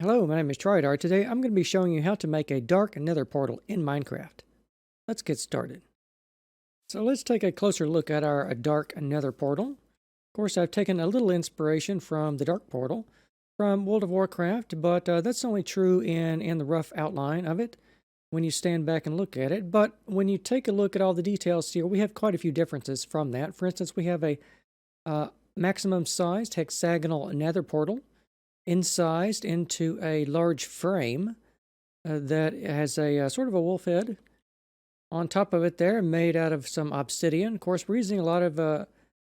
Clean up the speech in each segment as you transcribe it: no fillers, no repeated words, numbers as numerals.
Hello, my name is Trydar. Today I'm going to be showing you how to make a dark nether portal in Minecraft. Let's get started. So let's take a closer look at our dark nether portal. Of course, I've taken a little inspiration from the dark portal from World of Warcraft, but that's only true in the rough outline of it when you stand back and look at it. But when you take a look at all the details here, we have quite a few differences from that. For instance, we have a maximum sized hexagonal nether portal incised into a large frame that has a sort of a wolf head on top of it there, made out of some obsidian. Of course, we're using a lot of a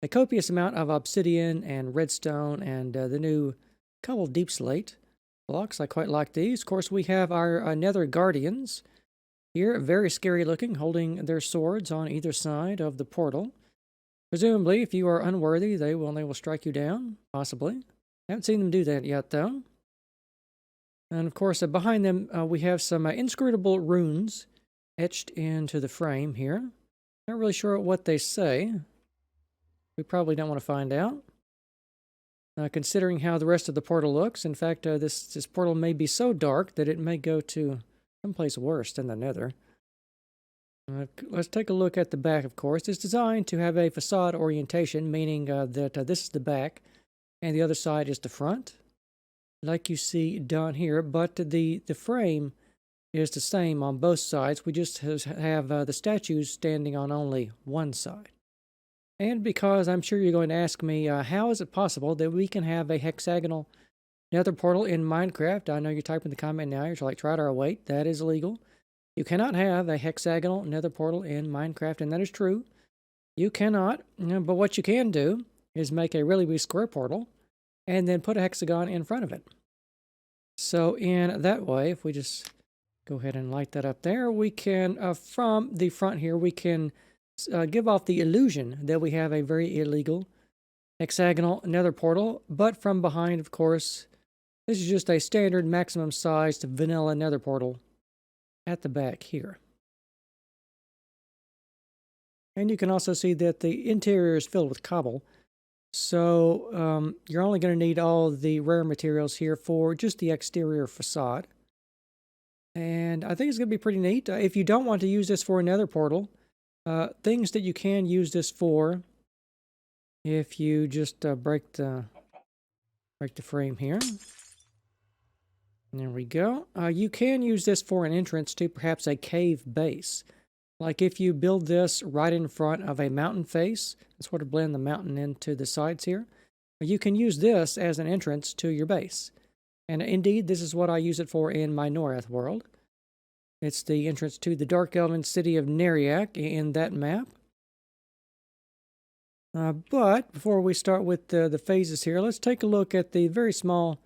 copious amount of obsidian and redstone and the new cobbled deep slate blocks. I quite like these. Of course, we have our nether guardians here, very scary looking, holding their swords on either side of the portal. Presumably, if you are unworthy, they will strike you down, possibly. Haven't seen them do that yet, though. And of course, behind them, we have some inscrutable runes etched into the frame here. Not really sure what they say. We probably don't want to find out. Considering how the rest of the portal looks, in fact, this portal may be so dark that it may go to someplace worse than the Nether. Let's take a look at the back, of course. It's designed to have a facade orientation, meaning that this is the back and the other side is the front, like you see down here. But the frame is the same on both sides. We just have the statues standing on only one side. And because I'm sure you're going to ask me, how is it possible that we can have a hexagonal nether portal in Minecraft? I know you're typing the comment now. You're like, Trydar, wait, that is illegal. You cannot have a hexagonal nether portal in Minecraft, and that is true. You cannot, but what you can do is make a really big square portal and then put a hexagon in front of it. So in that way, if we just go ahead and light that up there, we can, from the front here, we can give off the illusion that we have a very illegal hexagonal nether portal. But from behind, of course, this is just a standard maximum sized vanilla nether portal at the back here. And you can also see that the interior is filled with cobble. So you're only going to need all the rare materials here for just the exterior facade. And I think it's going to be pretty neat. If you don't want to use this for another portal, things that you can use this for, if you just break the frame here. There we go. You can use this for an entrance to perhaps a cave base. Like if you build this right in front of a mountain face, sort of blend the mountain into the sides here, you can use this as an entrance to your base. And indeed, this is what I use it for in my Norath world. It's the entrance to the Dark Elven city of Neriak in that map. But before we start with the phases here, let's take a look at the very small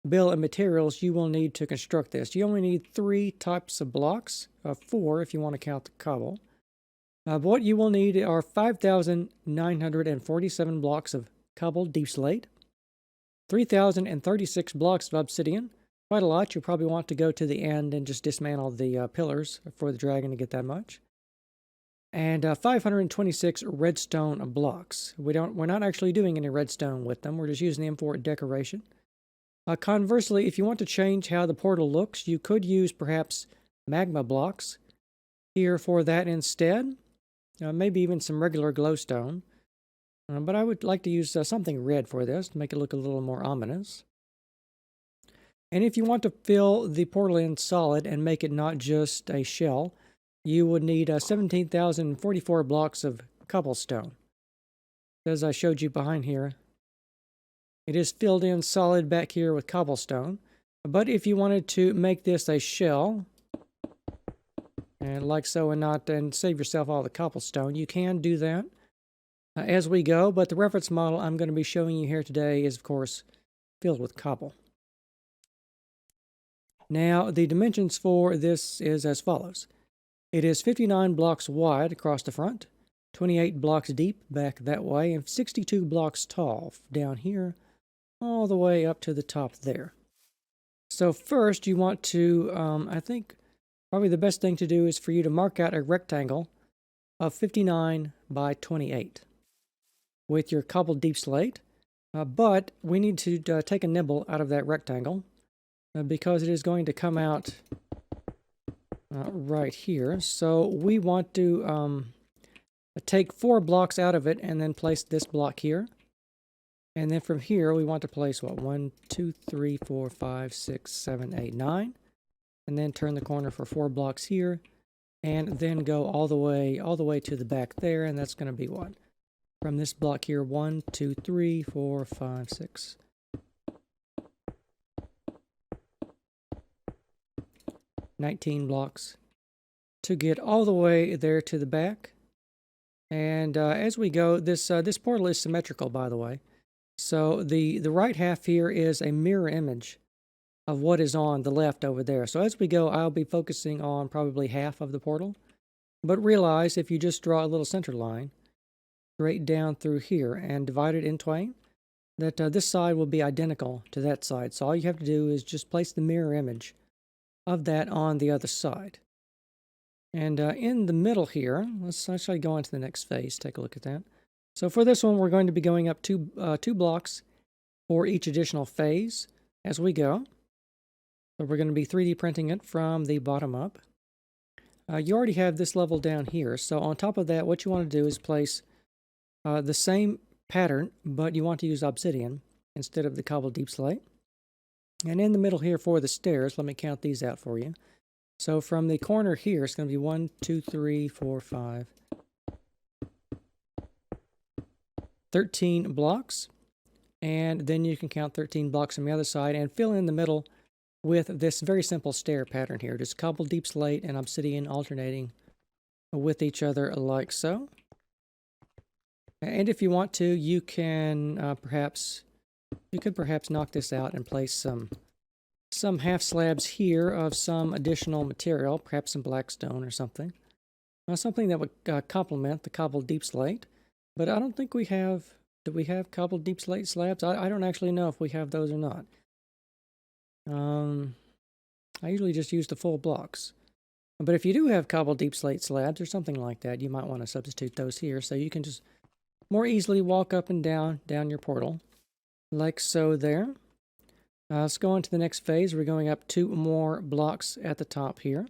bill of materials you will need to construct this. You only need 3 types of blocks, 4 if you want to count the cobble. What you will need are 5,947 blocks of cobbled deep slate, 3,036 blocks of obsidian, quite a lot. You'll probably want to go to the end and just dismantle the pillars for the dragon to get that much. And 526 redstone blocks. We're not actually doing any redstone with them. We're just using them for decoration. Conversely, if you want to change how the portal looks, you could use perhaps magma blocks here for that instead. Maybe even some regular glowstone. But I would like to use something red for this to make it look a little more ominous. And if you want to fill the portal in solid and make it not just a shell, you would need 17,044 blocks of cobblestone. As I showed you behind here, it is filled in solid back here with cobblestone. But if you wanted to make this a shell, and like so, and save yourself all the cobblestone, you can do that as we go. But the reference model I'm going to be showing you here today is, of course, filled with cobble. Now, the dimensions for this is as follows. It is 59 blocks wide across the front, 28 blocks deep back that way, and 62 blocks tall down here, all the way up to the top there. So first you want to, I think probably the best thing to do is for you to mark out a rectangle of 59 by 28 with your cobbled deep slate. But we need to take a nibble out of that rectangle. because it is going to come out right here. So we want to take 4 blocks out of it and then place this block here. And then from here, we want to place what? 1, 2, 3, 4, 5, 6, 7, 8, 9. And then turn the corner for 4 blocks here. And then go all the way to the back there. And that's going to be what? From this block here, 1, 2, 3, 4, 5, 6. 19 blocks to get all the way there to the back. And as we go, this portal is symmetrical, by the way. So the right half here is a mirror image of what is on the left over there. So as we go, I'll be focusing on probably half of the portal. But realize if you just draw a little center line straight down through here and divide it in twain, that this side will be identical to that side. So all you have to do is just place the mirror image of that on the other side. And in the middle here, let's actually go on to the next phase, take a look at that. So for this one, we're going to be going up two blocks for each additional phase as we go. So we're going to be 3D printing it from the bottom up. You already have this level down here. So on top of that, what you want to do is place the same pattern, but you want to use obsidian instead of the cobbled deep slate. And in the middle here for the stairs, let me count these out for you. So from the corner here, it's going to be 1, 2, 3, 4, 5, 13 blocks. And then you can count 13 blocks on the other side and fill in the middle with this very simple stair pattern here. Just cobbled deep slate and obsidian alternating with each other like so. And if you want to, you can perhaps knock this out and place some half slabs here of some additional material, perhaps some blackstone or something. Something that would complement the cobbled deep slate. But I don't think we have... Do we have cobbled deep slate slabs? I don't actually know if we have those or not. I usually just use the full blocks. But if you do have cobbled deep slate slabs or something like that, you might want to substitute those here so you can just more easily walk up and down your portal. Like so there. Let's go on to the next phase. We're going up 2 more blocks at the top here.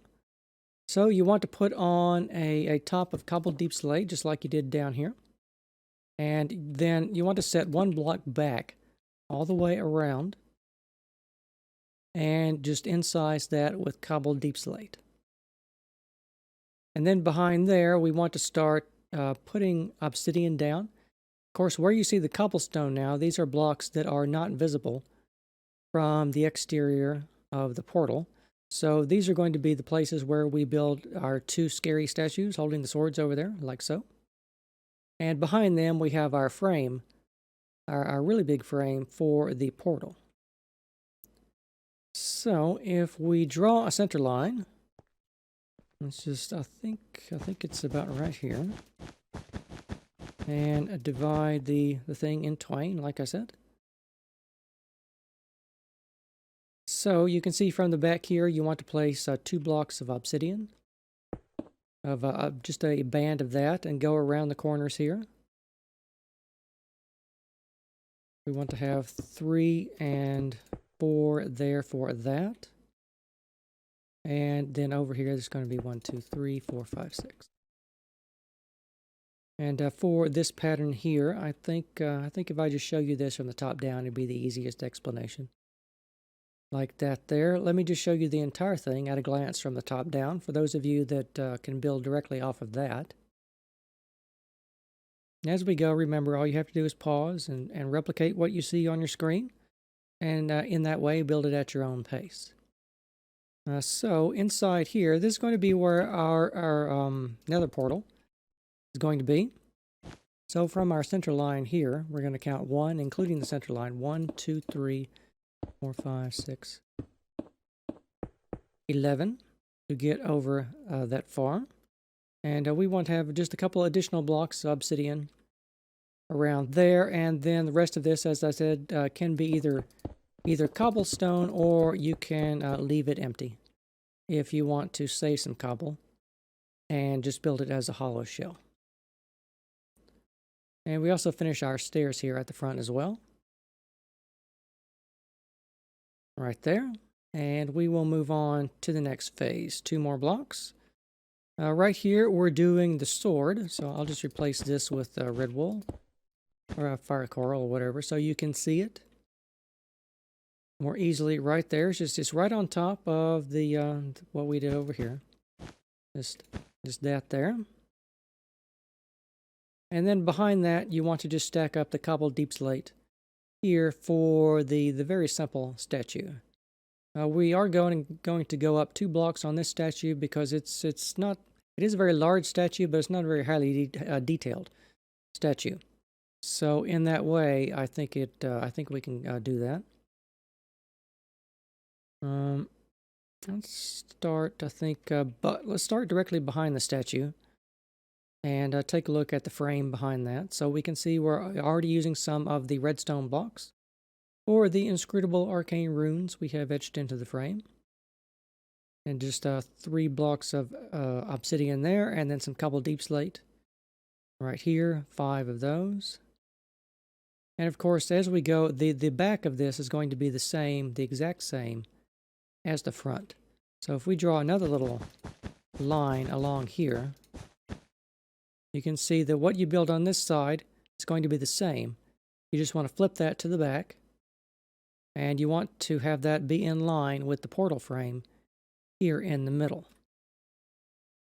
So you want to put on a top of cobbled deep slate just like you did down here. And then you want to set 1 block back all the way around and just incise that with cobbled deep slate. And then behind there, we want to start putting obsidian down. Of course, where you see the cobblestone now, these are blocks that are not visible from the exterior of the portal. So these are going to be the places where we build our 2 scary statues holding the swords over there, like so. And behind them, we have our frame, our really big frame for the portal. So if we draw a center line, let's just, I think it's about right here, and divide the thing in twain, like I said. So you can see from the back here, you want to place 2 blocks of obsidian, of just a band of that, and go around the corners here. We want to have 3 and 4 there for that. And then over here, there's going to be 1, 2, 3, 4, 5, 6. And for this pattern here, I think if I just show you this from the top down, it'd be the easiest explanation. Like that there. Let me just show you the entire thing at a glance from the top down for those of you that can build directly off of that. As we go, remember, all you have to do is pause and replicate what you see on your screen. And in that way, build it at your own pace. So inside here, this is going to be where our nether portal is going to be. So from our center line here, we're going to count 1, including the center line. 1, 2, 3, 4, 5, 6, 11 to get over that far. And we want to have just a couple additional blocks of obsidian around there. And then the rest of this, as I said, can be either cobblestone or you can leave it empty if you want to save some cobble and just build it as a hollow shell. And we also finish our stairs here at the front as well. Right there. And we will move on to the next phase. 2 more blocks. Right here, we're doing the sword. So I'll just replace this with red wool or fire coral or whatever so you can see it more easily right there. It's just right on top of the what we did over here. Just that there. And then behind that, you want to just stack up the cobbled deep slate here for the very simple statue. We are going to go up 2 blocks on this statue because it is a very large statue, but it's not a very highly detailed statue. So in that way, I think we can do that. Let's start. Let's start directly behind the statue, and take a look at the frame behind that. So we can see we're already using some of the redstone blocks, or the inscrutable arcane runes we have etched into the frame, and just 3 blocks of obsidian there, and then some cobbled deep slate right here. 5 of those. And of course, as we go, the back of this is going to be the exact same as the front. So if we draw another little line along here, you can see that what you build on this side is going to be the same. You just want to flip that to the back, and you want to have that be in line with the portal frame here in the middle.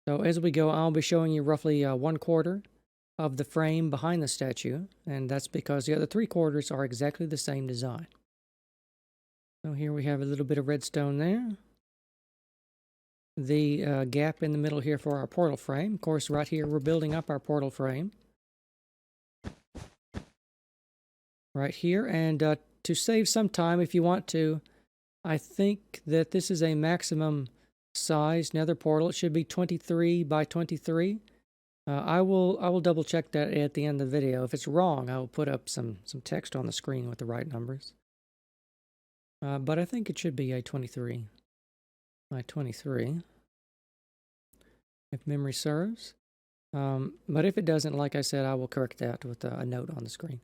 So as we go, I'll be showing you roughly 1/4 of the frame behind the statue, and that's because the other 3/4 are exactly the same design. So here we have a little bit of redstone there. The gap in the middle here for our portal frame. Of course, right here we're building up our portal frame. Right here, and to save some time if you want to, I think that this is a maximum size nether portal. It should be 23 by 23. I will double check that at the end of the video. If it's wrong, I will put up some text on the screen with the right numbers. But I think it should be a 23 by 23, if memory serves. But if it doesn't, like I said, I will correct that with a note on the screen.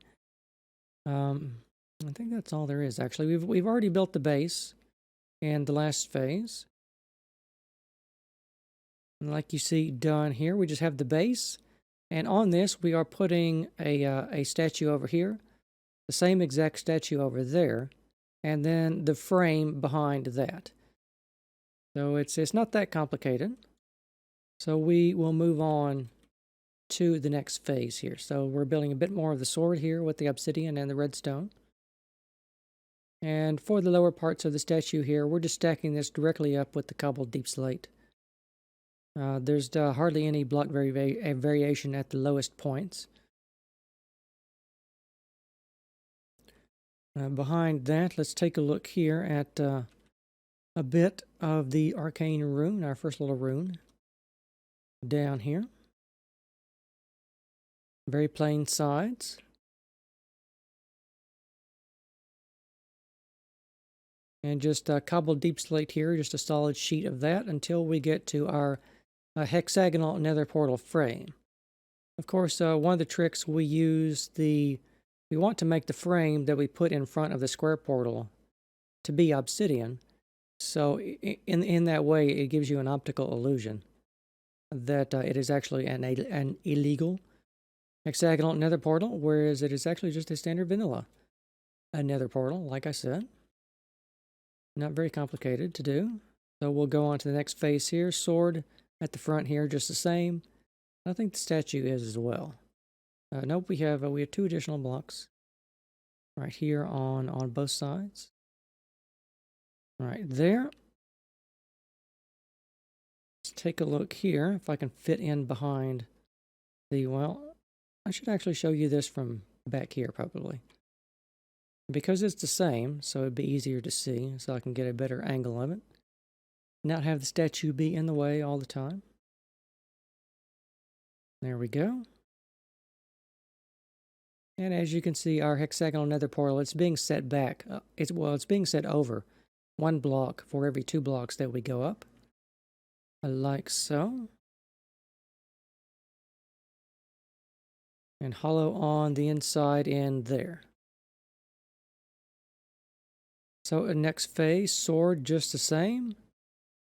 I think that's all there is, actually. We've already built the base in the last phase. And like you see done here, we just have the base. And on this, we are putting a statue over here, the same exact statue over there, and then the frame behind that. So it's not that complicated. So we will move on to the next phase here. So we're building a bit more of the sword here with the obsidian and the redstone. And for the lower parts of the statue here, we're just stacking this directly up with the cobbled deep slate. There's hardly any block variation at the lowest points. Behind that, let's take a look here at a bit of the arcane rune, our first little rune, down here. Very plain sides. And just cobbled deep slate here, just a solid sheet of that until we get to our hexagonal nether portal frame. Of course, one of the tricks we use, we want to make the frame that we put in front of the square portal to be obsidian. So in that way, it gives you an optical illusion that it is actually an illegal hexagonal nether portal, whereas it is actually just a standard vanilla nether portal, like I said. Not very complicated to do. So we'll go on to the next phase here. Sword at the front here, just the same. I think the statue is as well. Nope, we have 2 additional blocks right here on both sides. Right there. Let's take a look here if I can fit in behind the, well, I should actually show you this from back here probably. Because it's the same, so it'd be easier to see, so I can get a better angle of it. Not have the statue be in the way all the time. There we go. And as you can see, our hexagonal nether portal, it's being set back. It's being set over 1 block for every 2 blocks that we go up. Like so. And hollow on the inside in there. So next phase, sword just the same.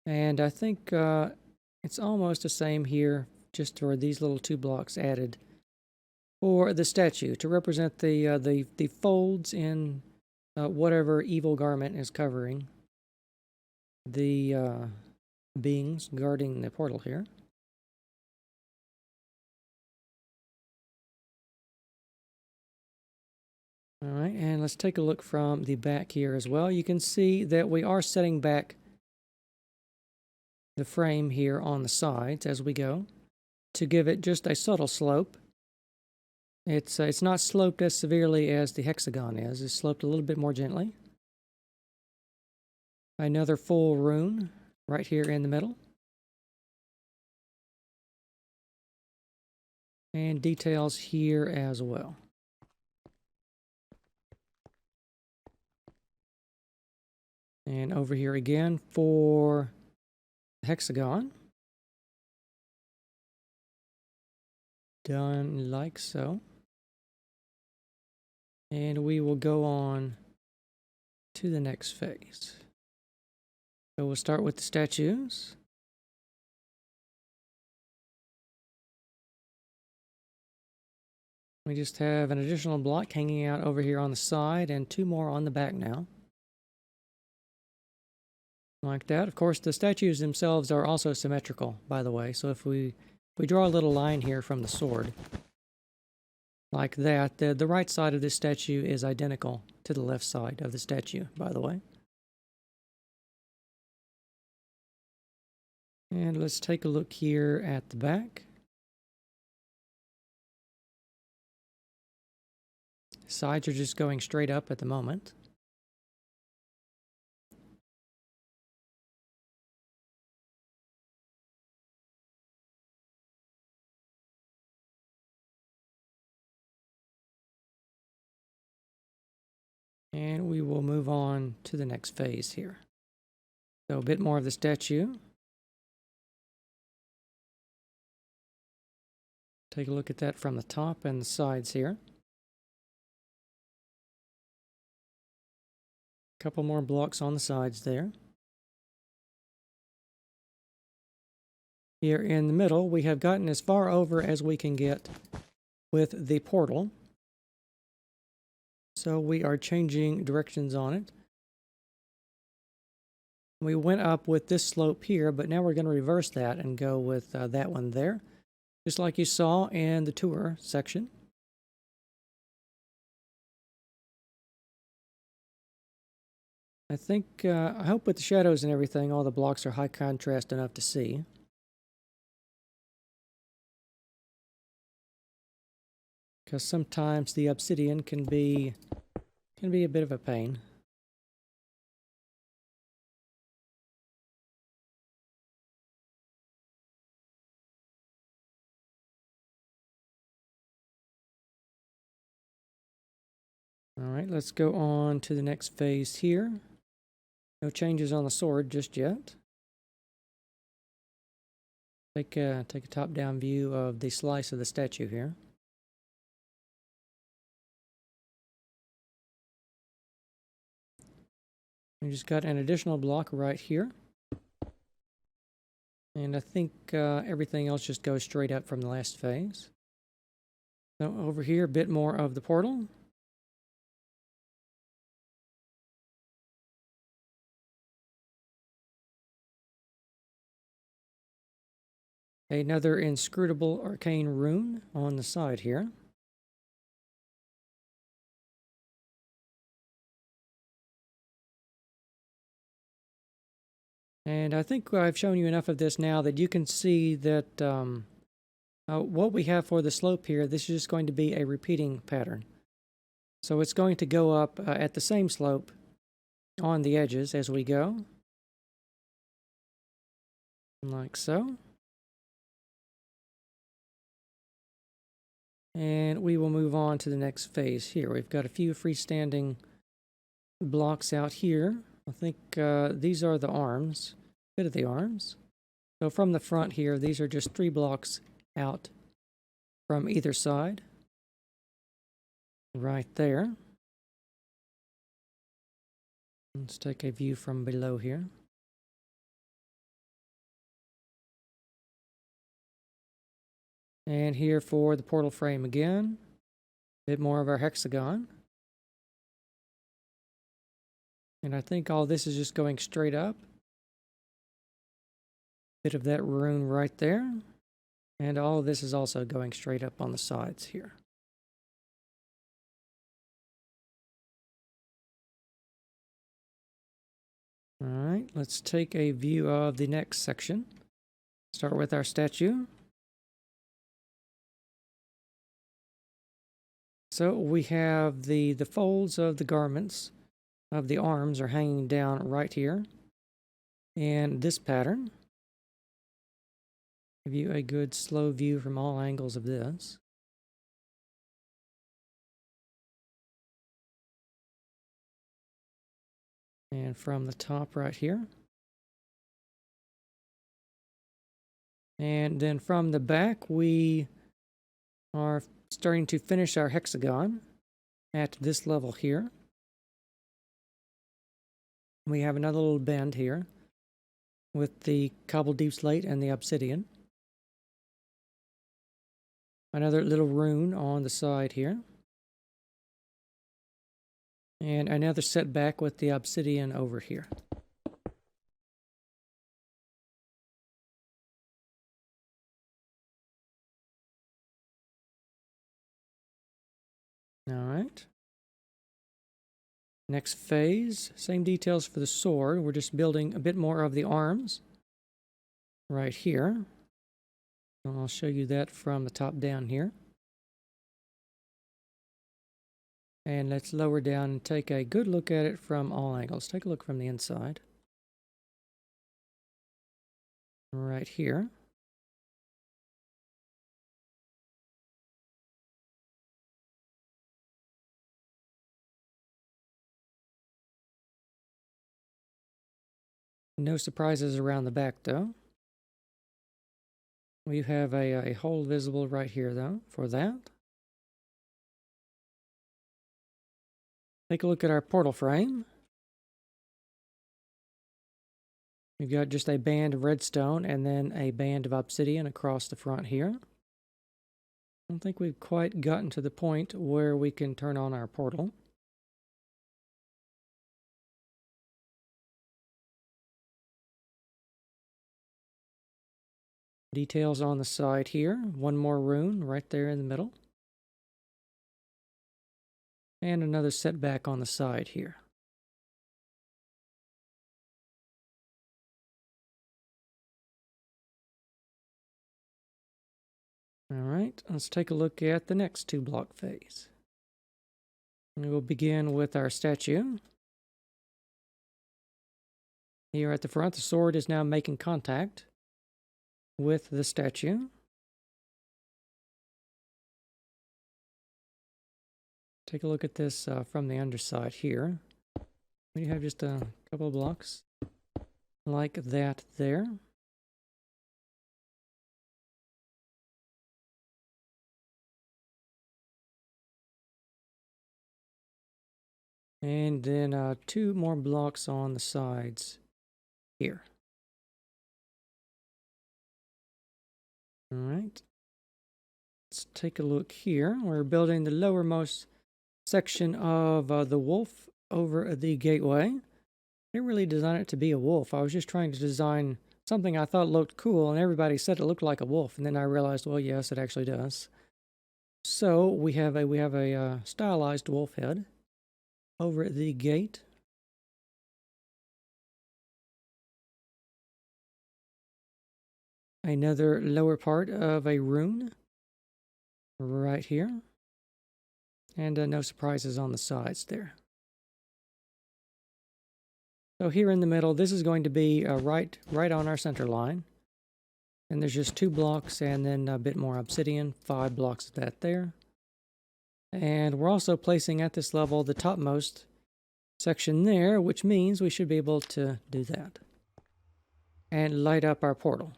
And I think it's almost the same here, just for these little 2 blocks added for the statue to represent the folds in whatever evil garment is covering the beings guarding the portal here. All right, and let's take a look from the back here as well. You can see that we are setting back the frame here on the sides as we go to give it just a subtle slope. It's not sloped as severely as the hexagon is. It's sloped a little bit more gently. Another full rune right here in the middle. And details here as well. And over here again for the hexagon. Done like so. And we will go on to the next phase. So we'll start with the statues. We just have an additional block hanging out over here on the side and 2 more on the back now. Like that. Of course, the statues themselves are also symmetrical, by the way. So if we draw a little line here from the sword, like that, the right side of this statue is identical to the left side of the statue, by the way. And let's take a look here at the back. Sides are just going straight up at the moment. And we will move on to the next phase here. So a bit more of the statue. Take a look at that from the top and the sides here. A couple more blocks on the sides there. Here in the middle, we have gotten as far over as we can get with the portal. So we are changing directions on it. We went up with this slope here, but now we're going to reverse that and go with that one there, just like you saw in the tour section. I think, I hope with the shadows and everything, all the blocks are high contrast enough to see. Because sometimes the obsidian can be a bit of a pain. All right, let's go on to the next phase here. No changes on the sword just yet. Take a top-down view of the slice of the statue here. We just got an additional block right here. And I think everything else just goes straight up from the last phase. So over here, a bit more of the portal. Another inscrutable arcane rune on the side here. And I think I've shown you enough of this now that you can see that what we have for the slope here, this is just going to be a repeating pattern. So it's going to go up at the same slope on the edges as we go. Like so. And we will move on to the next phase here. We've got a few freestanding blocks out here. I think these are the arms, a bit of the arms. So from the front here, these are just 3 blocks out from either side. Right there. Let's take a view from below here. And here for the portal frame again, a bit more of our hexagon. And I think all this is just going straight up. Bit of that rune right there. And all of this is also going straight up on the sides here. All right, let's take a view of the next section. Start with our statue. So we have the folds of the garments of the arms are hanging down right here. And this pattern. Give you a good slow view from all angles of this. And from the top right here. And then from the back, we are starting to finish our hexagon at this level here. We have another little bend here with the cobbled deep slate and the obsidian. Another little rune on the side here. And another setback with the obsidian over here. All right. Next phase, same details for the sword. We're just building a bit more of the arms right here. And I'll show you that from the top down here. And let's lower down and take a good look at it from all angles. Take a look from the inside. Right here. No surprises around the back though. We have a hole visible right here though for that. Take a look at our portal frame. We've got just a band of redstone and then a band of obsidian across the front here. I don't think we've quite gotten to the point where we can turn on our portal. Details on the side here. One more rune right there in the middle. And another setback on the side here. All right, let's take a look at the next 2-block phase. We will begin with our statue. Here at the front, the sword is now making contact with the statue. Take a look at this from the underside here. We have just a couple of blocks like that there. And then 2 more blocks on the sides here. All right. Let's take a look here. We're building the lowermost section of the wolf over the gateway. I didn't really design it to be a wolf. I was just trying to design something I thought looked cool, and everybody said it looked like a wolf. And then I realized, well, yes, it actually does. So we have a stylized wolf head over at the gate. Another lower part of a rune right here. And no surprises on the sides there. So here in the middle, this is going to be right on our center line. And there's just 2 blocks and then a bit more obsidian, 5 blocks of that there. And we're also placing at this level the topmost section there, which means we should be able to do that. And light up our portal.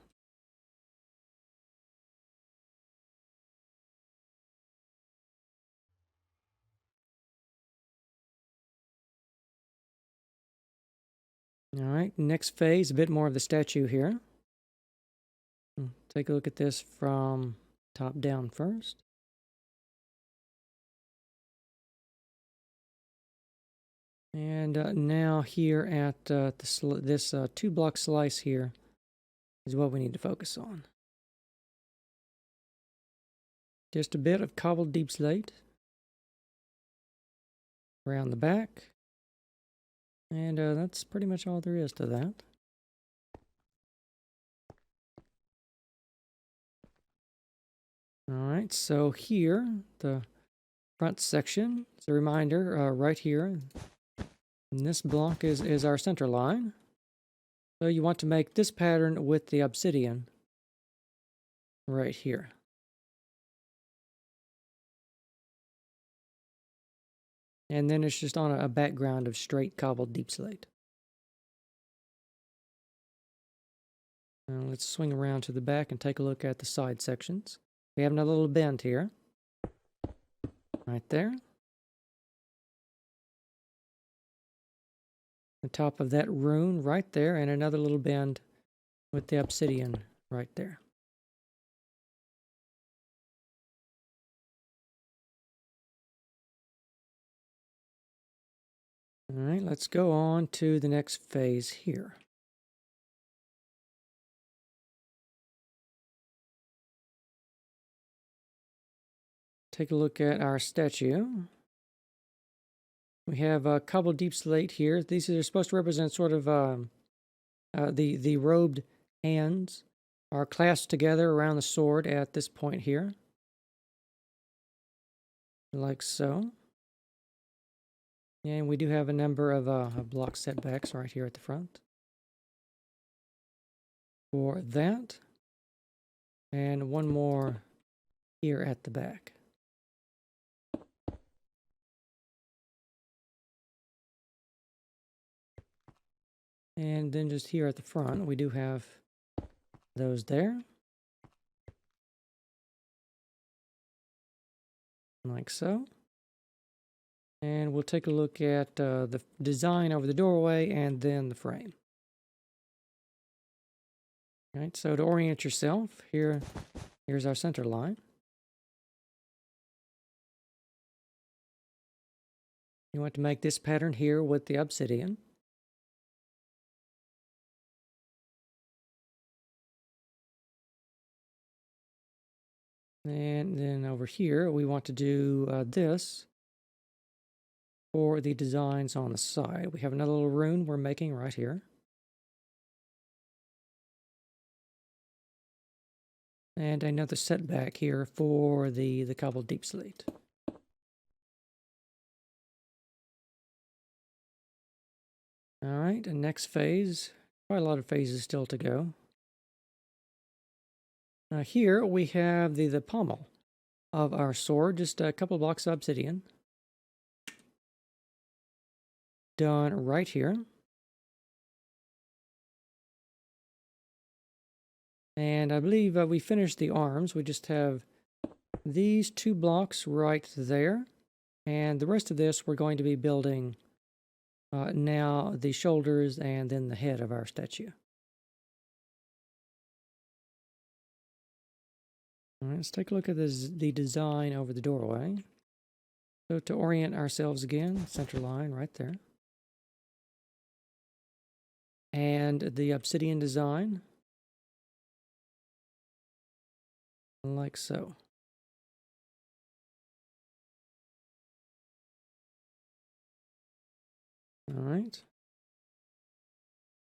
All right, next phase, a bit more of the statue here. Take a look at this from top down first. And now here at this 2-block slice here is what we need to focus on. Just a bit of cobbled deep slate around the back. And that's pretty much all there is to that. Alright, so here, the front section, as a reminder, right here, and this block is our center line. So you want to make this pattern with the obsidian right here. And then it's just on a background of straight cobbled deep slate. Now let's swing around to the back and take a look at the side sections. We have another little bend here. Right there. The top of that rune right there, and another little bend with the obsidian right there. All right, let's go on to the next phase here. Take a look at our statue. We have a cobbled deep slate here. These are supposed to represent sort of the robed hands are clasped together around the sword at this point here. Like so. And we do have a number of block setbacks right here at the front. For that. And one more here at the back. And then just here at the front, we do have those there. Like so. And we'll take a look at the design over the doorway and then the frame. All right, so to orient yourself, here's our center line. You want to make this pattern here with the obsidian. And then over here, we want to do this for the designs on the side. We have another little rune we're making right here. And another setback here for the cobbled deep slate. All right, and next phase, quite a lot of phases still to go. Now here we have the pommel of our sword, just a couple blocks of obsidian. Done right here. And I believe we finished the arms. We just have these 2 blocks right there. And the rest of this we're going to be building now the shoulders and then the head of our statue. All right, let's take a look at the design over the doorway. So to orient ourselves again, center line right there. And the obsidian design. Like so. All right.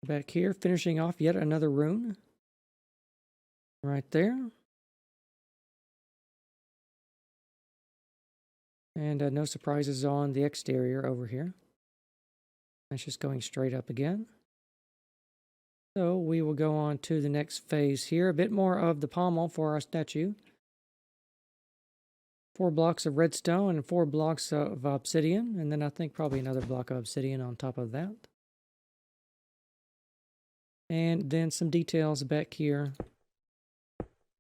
Back here, finishing off yet another rune. Right there. And no surprises on the exterior over here. That's just going straight up again. So we will go on to the next phase here. A bit more of the pommel for our statue. 4 blocks of redstone and 4 blocks of obsidian. And then I think probably another block of obsidian on top of that. And then some details back here.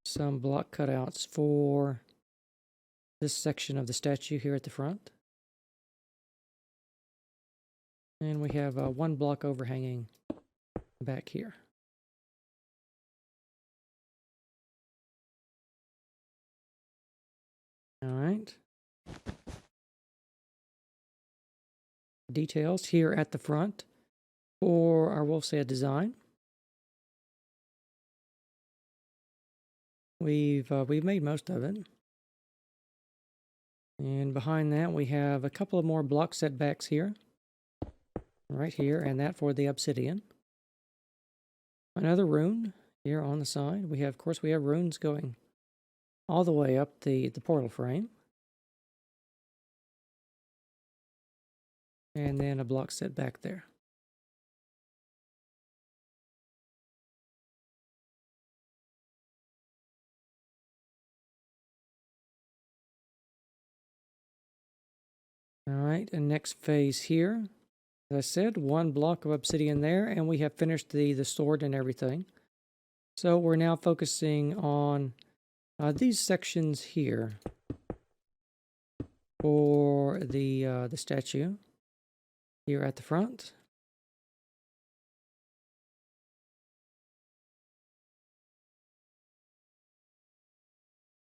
Some block cutouts for this section of the statue here at the front. And we have 1 block overhanging back here. All right. Details here at the front for our wolf's head design. We've made most of it. And behind that we have a couple of more block setbacks here. Right here, and that for the obsidian. Another rune here on the side. We have, of course, we have runes going all the way up the portal frame. And then a block set back there. All right, and next phase here. As I said, one block of obsidian there, and we have finished the sword and everything. So we're now focusing on these sections here for the statue here at the front.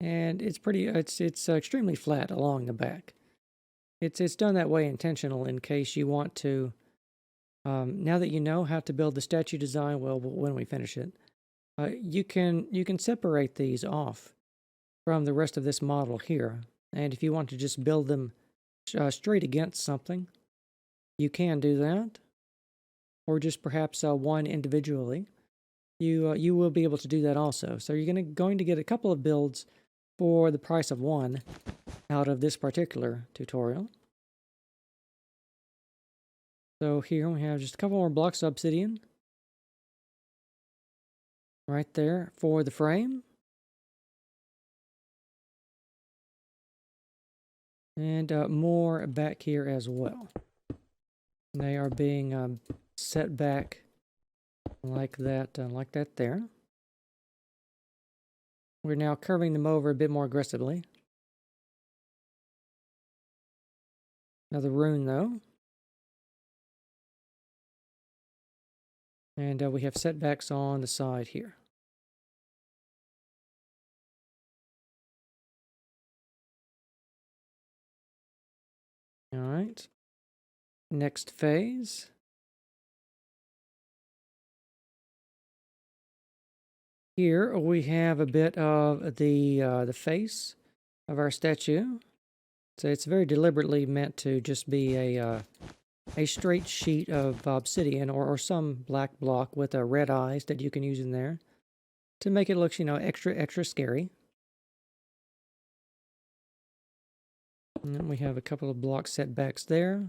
And it's extremely flat along the back. It's done that way intentional in case you want to. Now that you know how to build the statue design, well, when we finish it, you can separate these off from the rest of this model here. And if you want to just build them straight against something, you can do that, or just perhaps one individually. You will be able to do that also. So you're going to get a couple of builds for the price of one out of this particular tutorial. So here we have just a couple more blocks of obsidian right there for the frame. And more back here as well. They are being set back like that there. We're now curving them over a bit more aggressively. Another rune though. And we have setbacks on the side here. All right. Next phase. Here we have a bit of the face of our statue. So it's very deliberately meant to just be a straight sheet of obsidian or some black block with red eyes that you can use in there to make it look, extra scary. And then we have a couple of block setbacks there,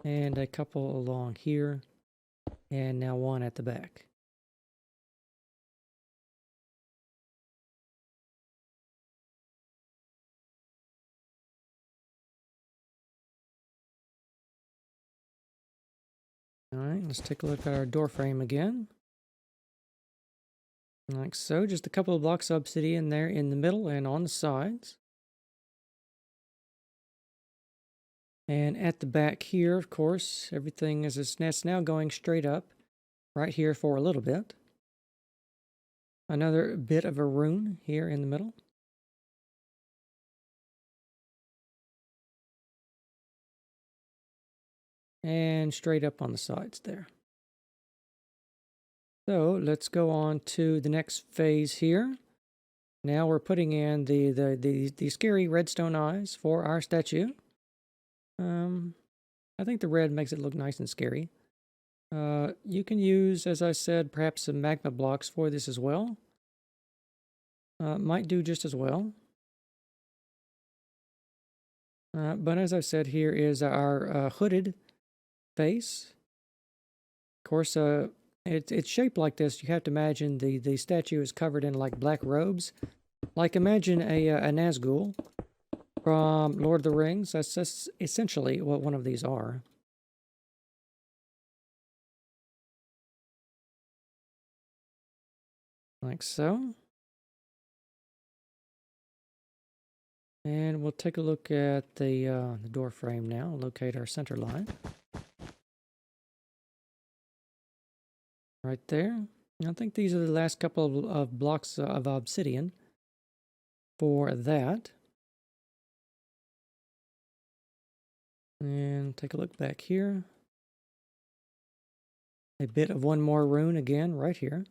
and a couple along here, and now one at the back. All right, let's take a look at our door frame again. Like so, just a couple of blocks of obsidian there in the middle and on the sides. And at the back here, of course, everything is now going straight up right here for a little bit. Another bit of a rune here in the middle. And straight up on the sides there. So let's go on to the next phase here. Now we're putting in the scary redstone eyes for our statue. I think the red makes it look nice and scary. You can use, as I said, perhaps some magma blocks for this as well. Might do just as well. But as I said, here is our hooded face. Of course, it's shaped like this. You have to imagine the statue is covered in like black robes. Like imagine a Nazgul from Lord of the Rings. That's essentially what one of these are. Like so. And we'll take a look at the door frame now. Locate our center line. right there. I think these are the last couple of blocks of obsidian for that. And take a look back here. A bit of one more rune again right here.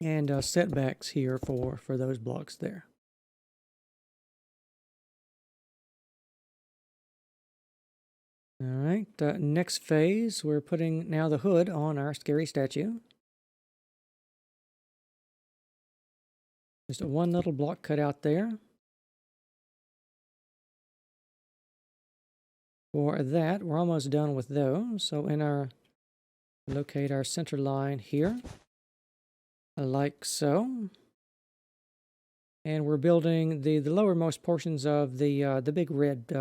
And setbacks here for those blocks there. All right, next phase, we're putting now the hood on our scary statue. Just one little block cut out there. For that, we're almost done with those. So in our, locate our center line here, like so. And we're building the lowermost portions of the big red,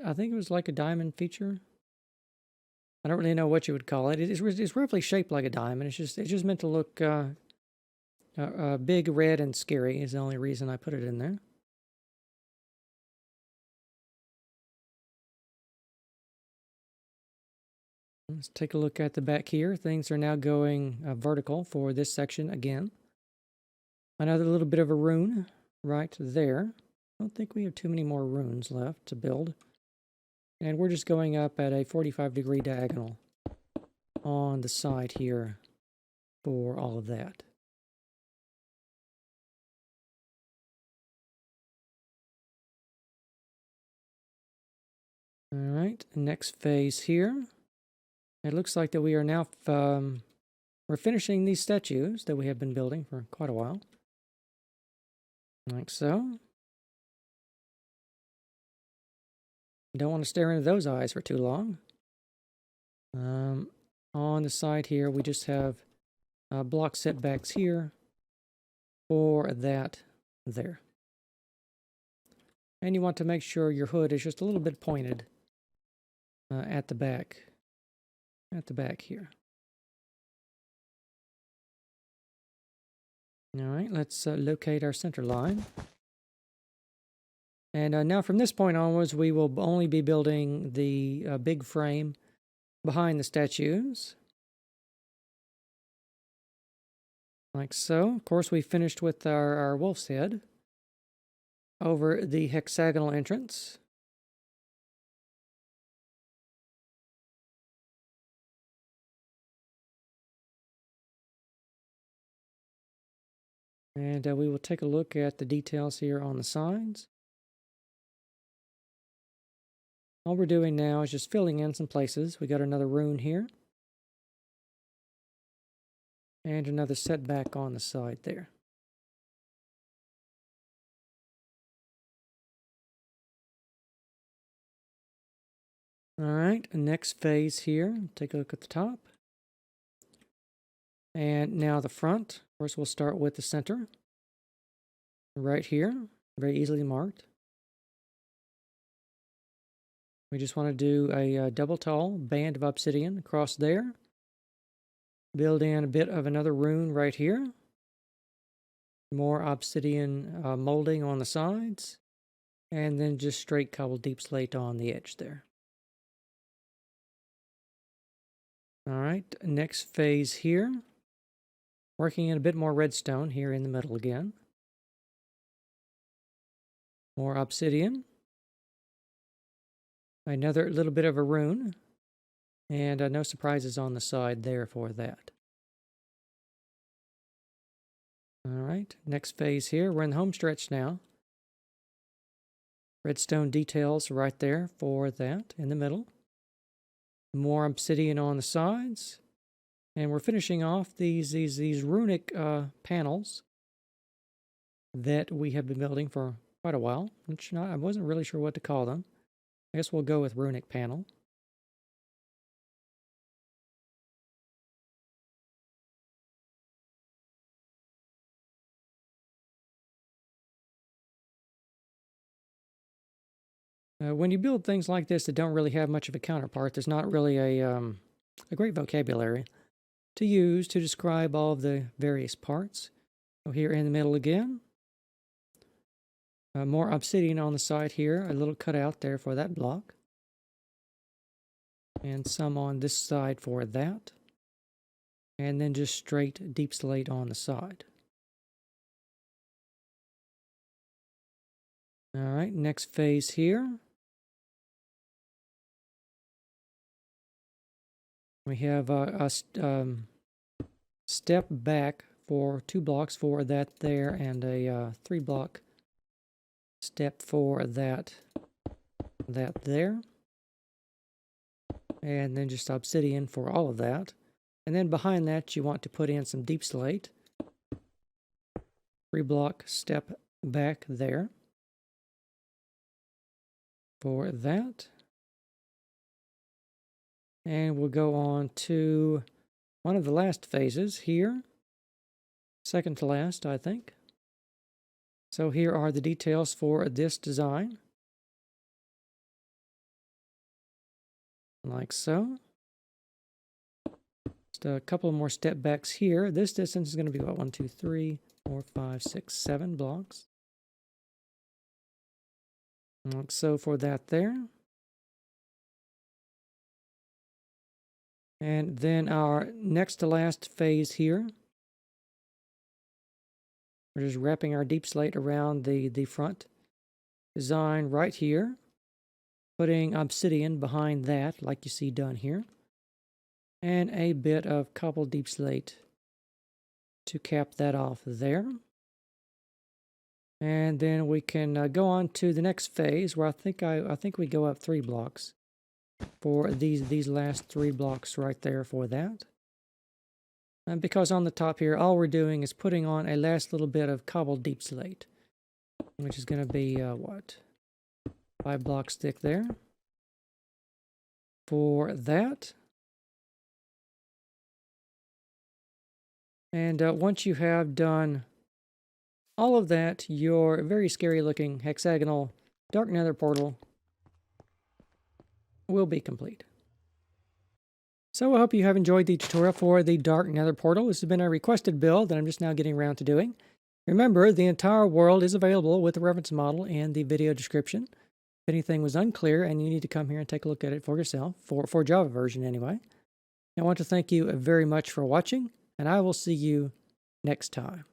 I think it was like a diamond feature. I don't really know what you would call it. It's roughly shaped like a diamond. It's just meant to look big, red, and scary is the only reason I put it in there. Let's take a look at the back here. Things are now going vertical for this section again. Another little bit of a rune right there. I don't think we have too many more runes left to build. And we're just going up at a 45-degree diagonal on the side here for all of that. All right, next phase here. It looks like that we are now we're finishing these statues that we have been building for quite a while. Like so. Don't want to stare into those eyes for too long. On the side here, we just have block setbacks here for that there. And you want to make sure your hood is just a little bit pointed at the back here. All right, let's locate our center line. And now from this point onwards, we will only be building the big frame behind the statues. Like so. Of course, we finished with our wolf's head over the hexagonal entrance. And we will take a look at the details here on the sides. All we're doing now is just filling in some places. We got another rune here. And another setback on the side there. All right, next phase here. Take a look at the top. And now the front. First, we'll start with the center. Right here, very easily marked. We just want to do a double tall band of obsidian across there. Build in a bit of another rune right here. More obsidian molding on the sides. And then just straight cobbled deep slate on the edge there. All right, next phase here. Working in a bit more redstone here in the middle again. More obsidian. Another little bit of a rune. And no surprises on the side there for that. All right, next phase here. We're in the home stretch now. Redstone details right there for that in the middle. More obsidian on the sides. And we're finishing off these runic panels that we have been building for quite a while. Which I wasn't really sure what to call them. I guess we'll go with runic panel. When you build things like this that don't really have much of a counterpart, there's not really a great vocabulary to use to describe all of the various parts. So here in the middle again. More obsidian on the side here, a little cutout there for that block. And some on this side for that. And then just straight deep slate on the side. All right, next phase here. We have a step back for 2 blocks for that there, and a 3 block step for that there. And then just obsidian for all of that. And then behind that, you want to put in some deep slate. 3 block step back there for that. And we'll go on to one of the last phases here. Second to last, I think. So here are the details for this design. Like so. Just a couple more step backs here. This distance is going to be what? 1, 2, 3, 4, 5, 6, 7 blocks. Like so for that there. And then our next to last phase here. We're just wrapping our deep slate around the front design right here. Putting obsidian behind that, like you see done here. And a bit of cobbled deep slate to cap that off there. And then we can go on to the next phase, where I think we go up 3 blocks for these last 3 blocks right there for that. And because on the top here, all we're doing is putting on a last little bit of cobbled deep slate, which is going to be what, 5 blocks thick there for that. And once you have done all of that, your very scary looking hexagonal dark nether portal will be complete. So I hope you have enjoyed the tutorial for the dark nether portal. This has been a requested build that I'm just now getting around to doing. Remember, the entire world is available with the reference model in the video description. If anything was unclear and you need to come here and take a look at it for yourself, for Java version anyway. I want to thank you very much for watching, and I will see you next time.